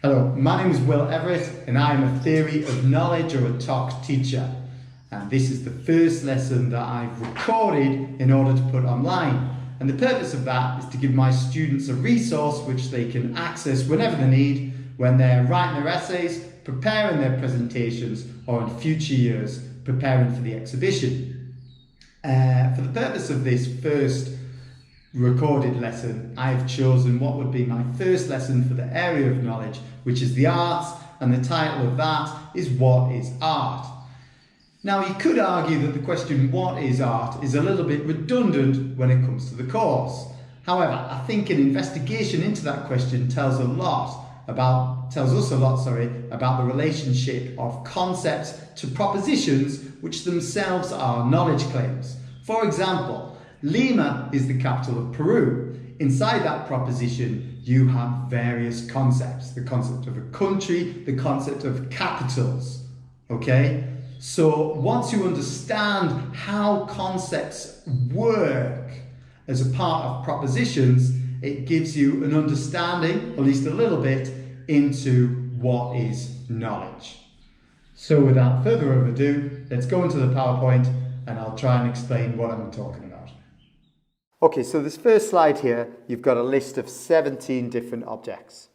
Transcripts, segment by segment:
Hello, my name is Will Everett and I am a Theory of Knowledge or a TOK teacher. And this is the first lesson that I've recorded in order to put online. And the purpose of that is to give my students a resource which they can access whenever they need, when they're writing their essays, preparing their presentations, or in future years preparing for the exhibition. For the purpose of this first recorded lesson, I've chosen what would be my first lesson for the area of knowledge, which is the arts, and the title of that is What is Art? Now, you could argue that the question what is art is a little bit redundant when it comes to the course. However, I think an investigation into that question tells us a lot about the relationship of concepts to propositions which themselves are knowledge claims. For example, Lima is the capital of Peru. Inside that proposition, you have various concepts. The concept of a country, the concept of capitals, okay? So once you understand how concepts work as a part of propositions, it gives you an understanding, at least a little bit, into what is knowledge. So without further ado, let's go into the PowerPoint and I'll try and explain what I'm talking about. Okay, so this first slide here, you've got a list of 17 different objects.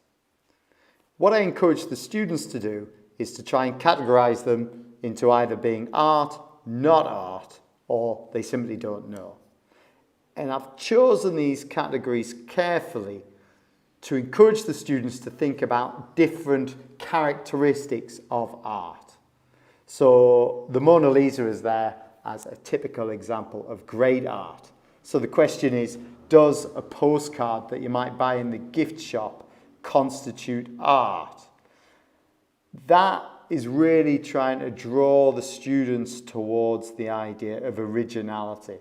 What I encourage the students to do is to try and categorize them into either being art, not art, or they simply don't know. And I've chosen these categories carefully to encourage the students to think about different characteristics of art. So the Mona Lisa is there as a typical example of great art. So the question is, does a postcard that you might buy in the gift shop constitute art? That is really trying to draw the students towards the idea of originality.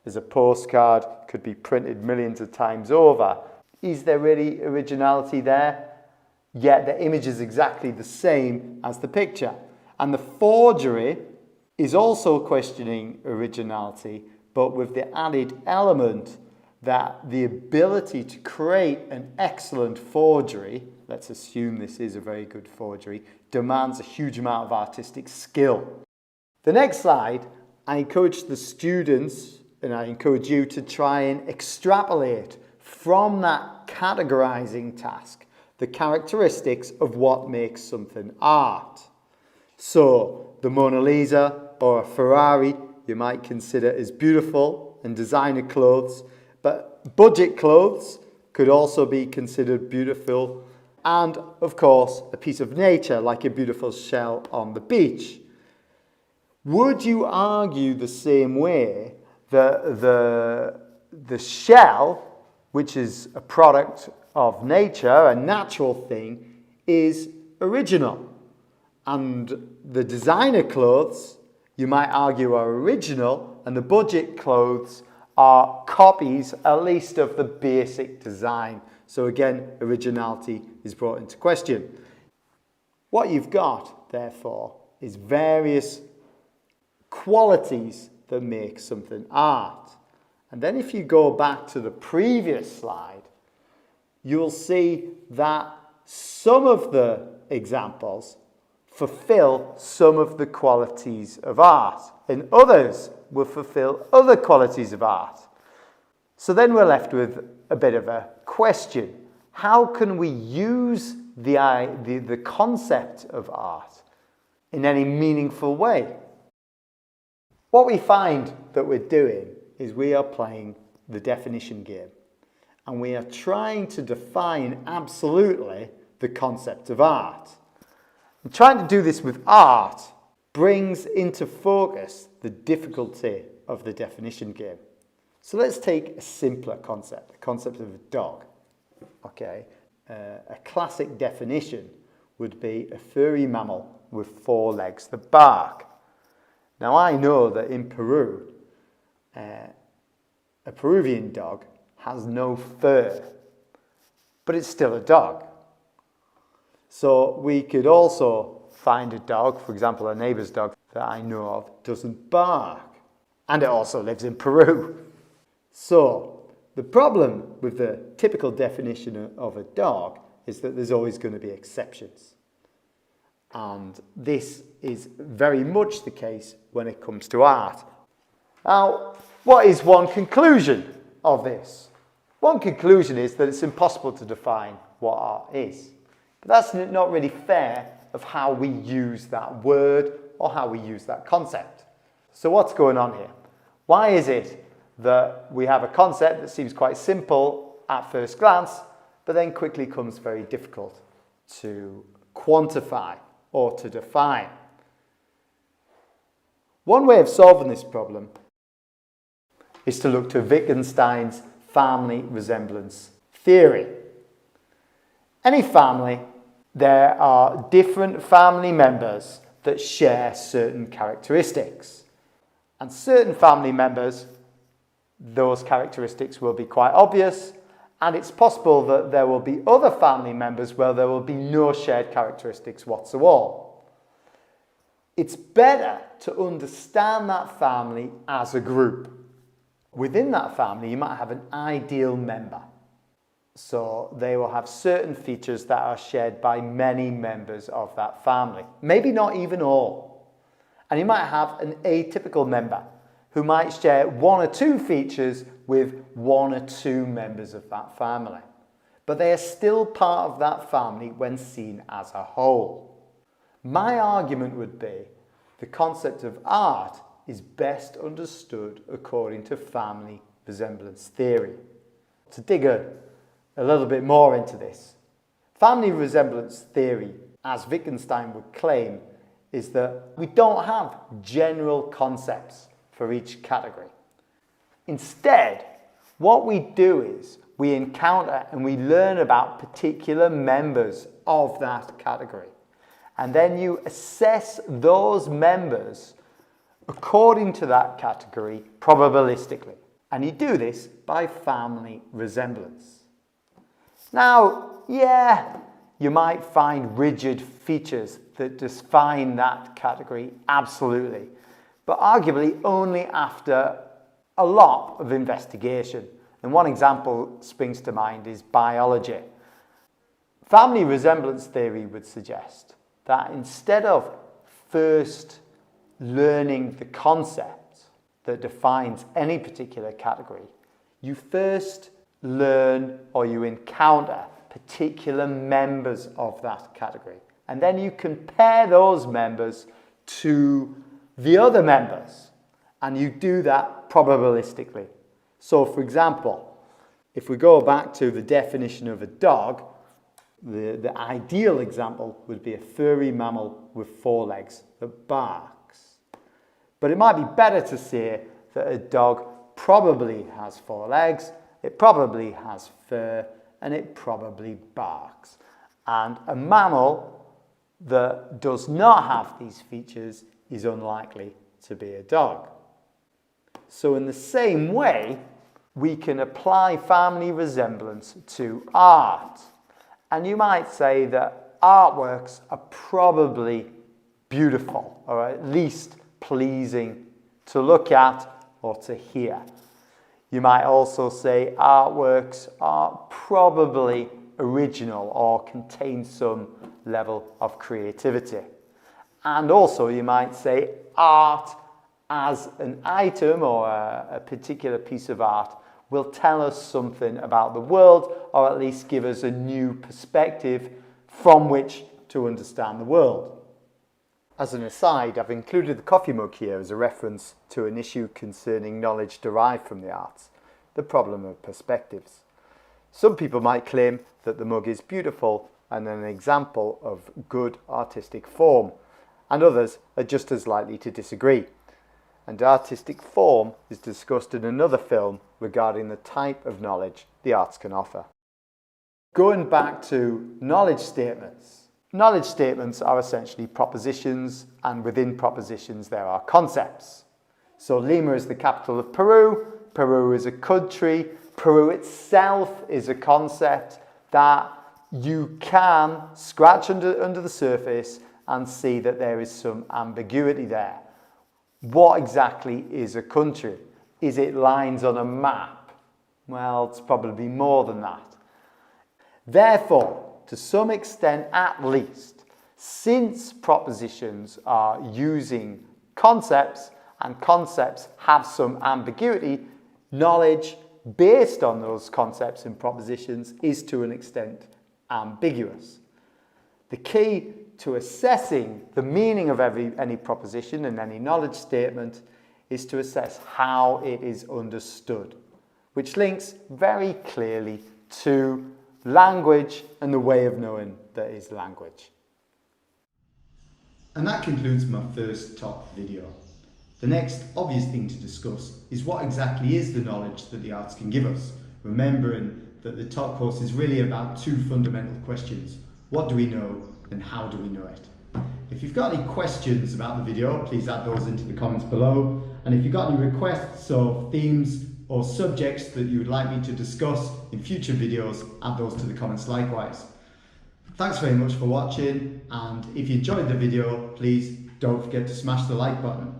As a postcard could be printed millions of times over. Is there really originality there? Yet the image is exactly the same as the picture. And the forgery is also questioning originality, but with the added element that the ability to create an excellent forgery, let's assume this is a very good forgery, demands a huge amount of artistic skill. The next slide, I encourage the students, and I encourage you to try and extrapolate from that categorizing task the characteristics of what makes something art. So the Mona Lisa or a Ferrari you might consider as beautiful and designer clothes, but budget clothes could also be considered beautiful, and of course a piece of nature like a beautiful shell on the beach. Would you argue the same way that the shell, which is a product of nature, a natural thing, is original, and the designer clothes you might argue are original, and the budget clothes are copies, at least of the basic design? So again, originality is brought into question. What you've got, therefore, is various qualities that make something art. And then if you go back to the previous slide, you'll see that some of the examples fulfill some of the qualities of art, and others will fulfill other qualities of art. So then we're left with a bit of a question. How can we use the concept of art in any meaningful way? What we find that we're doing is we are playing the definition game, and we are trying to define absolutely the concept of art. And trying to do this with art brings into focus the difficulty of the definition game. So let's take a simpler concept, the concept of a dog. Okay, a classic definition would be a furry mammal with 4 legs that bark. Now I know that in Peru, a Peruvian dog has no fur, but it's still a dog. So we could also find a dog, for example, a neighbour's dog that I know of doesn't bark, and it also lives in Peru. So the problem with the typical definition of a dog is that there's always going to be exceptions. And this is very much the case when it comes to art. Now, what is one conclusion of this? One conclusion is that it's impossible to define what art is. But that's not really fair of how we use that word or how we use that concept. So what's going on here? Why is it that we have a concept that seems quite simple at first glance, but then quickly becomes very difficult to quantify or to define? One way of solving this problem is to look to Wittgenstein's Family Resemblance Theory. Any family, there are different family members that share certain characteristics. And certain family members, those characteristics will be quite obvious, and it's possible that there will be other family members where there will be no shared characteristics whatsoever. It's better to understand that family as a group. Within that family, you might have an ideal member. So they will have certain features that are shared by many members of that family. Maybe not even all. And you might have an atypical member who might share one or two features with one or two members of that family. But they are still part of that family when seen as a whole. My argument would be the concept of art is best understood according to family resemblance theory. To dig a little bit more into this, family resemblance theory, as Wittgenstein would claim, is that we don't have general concepts for each category. Instead, what we do is we encounter and we learn about particular members of that category. And then you assess those members according to that category probabilistically. And you do this by family resemblance. Now, yeah, you might find rigid features that define that category, absolutely. But arguably only after a lot of investigation. And one example springs to mind is biology. Family resemblance theory would suggest that instead of first learning the concept that defines any particular category, you first learn or you encounter particular members of that category. And then you compare those members to the other members. And you do that probabilistically. So, for example, if we go back to the definition of a dog, the ideal example would be a furry mammal with 4 legs that barks. But it might be better to say that a dog probably has 4 legs, it probably has fur, and it probably barks. And a mammal that does not have these features is unlikely to be a dog. So in the same way, we can apply family resemblance to art. And you might say that artworks are probably beautiful, or at least pleasing to look at or to hear. You might also say artworks are probably original or contain some level of creativity. And also you might say art as an item or a particular piece of art will tell us something about the world, or at least give us a new perspective from which to understand the world. As an aside, I've included the coffee mug here as a reference to an issue concerning knowledge derived from the arts, the problem of perspectives. Some people might claim that the mug is beautiful and an example of good artistic form, and others are just as likely to disagree. And artistic form is discussed in another film regarding the type of knowledge the arts can offer. Going back to knowledge statements. Knowledge statements are essentially propositions, and within propositions there are concepts. So Lima is the capital of Peru, Peru is a country, Peru itself is a concept that you can scratch under the surface and see that there is some ambiguity there. What exactly is a country? Is it lines on a map? Well, it's probably more than that. Therefore, to some extent at least, since propositions are using concepts and concepts have some ambiguity, knowledge based on those concepts and propositions is to an extent ambiguous. The key to assessing the meaning of any proposition and any knowledge statement is to assess how it is understood, which links very clearly to language and the way of knowing that is language. And that concludes my first talk video. The next obvious thing to discuss is what exactly is the knowledge that the arts can give us, remembering that the talk course is really about two fundamental questions. What do we know and how do we know it? If you've got any questions about the video, please add those into the comments below. And if you've got any requests or themes or subjects that you would like me to discuss in future videos, add those to the comments likewise. Thanks very much for watching, and if you enjoyed the video, please don't forget to smash the like button.